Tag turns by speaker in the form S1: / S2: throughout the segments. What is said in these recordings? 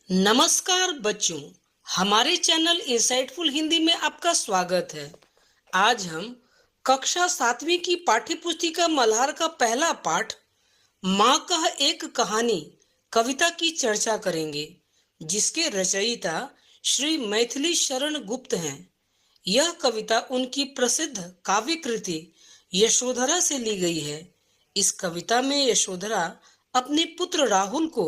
S1: नमस्कार बच्चों, हमारे चैनल इंसाइटफुल हिंदी में आपका स्वागत है। आज हम कक्षा 7वीं की पाठ्य पुस्तिका मल्हार का पहला पाठ माँ कह एक कहानी कविता की चर्चा करेंगे, जिसके रचयिता श्री मैथिली शरण गुप्त हैं। यह कविता उनकी प्रसिद्ध काव्य कृति यशोधरा से ली गई है। इस कविता में यशोधरा अपने पुत्र राहुल को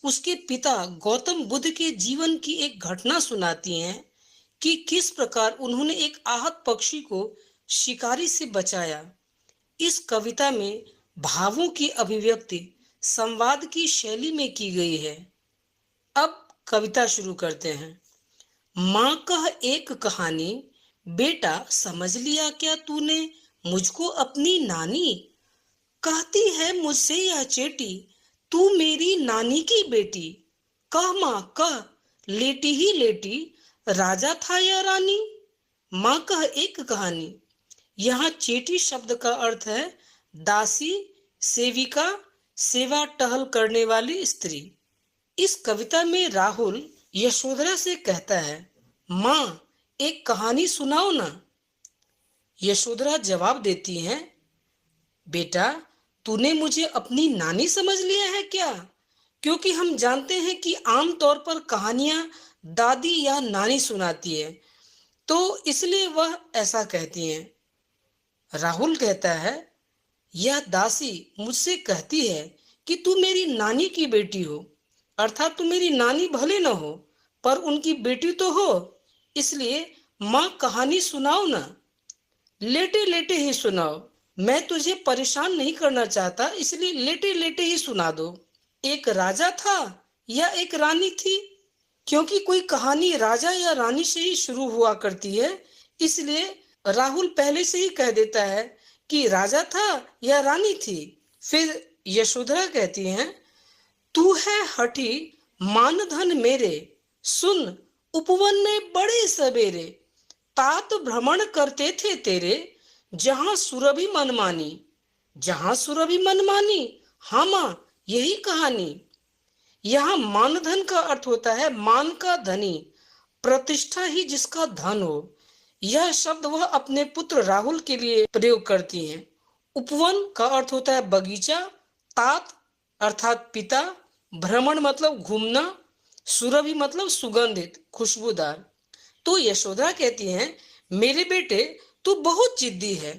S1: उसके पिता गौतम बुद्ध के जीवन की एक घटना सुनाती हैं कि किस प्रकार उन्होंने एक आहत पक्षी को शिकारी से बचाया। इस कविता में भावों की अभिव्यक्ति संवाद की शैली में की गई है। अब कविता शुरू करते हैं। माँ कह एक कहानी, बेटा समझ लिया क्या तूने मुझको अपनी नानी? कहती है मुझसे यह चेटी, तू मेरी नानी की बेटी। कह माँ कह, लेटी ही लेटी, राजा था या रानी? माँ कह एक कहानी। यहाँ चेटी शब्द का अर्थ है दासी, सेविका, सेवा टहल करने वाली स्त्री। इस कविता में राहुल यशोधरा से कहता है, माँ एक कहानी सुनाओ ना। यशोधरा जवाब देती है, बेटा तूने मुझे अपनी नानी समझ लिया है क्या? क्योंकि हम जानते हैं कि आमतौर पर कहानियां दादी या नानी सुनाती है, तो इसलिए वह ऐसा कहती हैं। राहुल कहता है, यह दासी मुझसे कहती है कि तू मेरी नानी की बेटी हो, अर्थात तू मेरी नानी भले न हो पर उनकी बेटी तो हो, इसलिए माँ कहानी सुनाओ ना। लेटे लेटे ही सुनाओ, मैं तुझे परेशान नहीं करना चाहता, इसलिए लेटे लेटे ही सुना दो। एक राजा था या एक रानी थी? क्योंकि कोई कहानी राजा या रानी से ही शुरू हुआ करती है, इसलिए राहुल पहले से ही कह देता है कि राजा था या रानी थी। फिर यशोधरा कहती हैं, तू है हठी मान धन मेरे, सुन उपवन में बड़े सवेरे, तात भ्रमण करते थे तेरे, जहां सुरभि मनमानी। जहां सुरभि मनमानी, हाँ माँ यही कहानी। यहाँ मानधन का अर्थ होता है मान का धनी, प्रतिष्ठा ही जिसका धन हो। यह शब्द वह अपने पुत्र राहुल के लिए प्रयोग करती हैं। उपवन का अर्थ होता है बगीचा, तात अर्थात पिता, भ्रमण मतलब घूमना, सुरभि मतलब सुगंधित खुशबूदार। तो यशोधरा कहती हैं, मेरे बेटे तू बहुत जिद्दी है,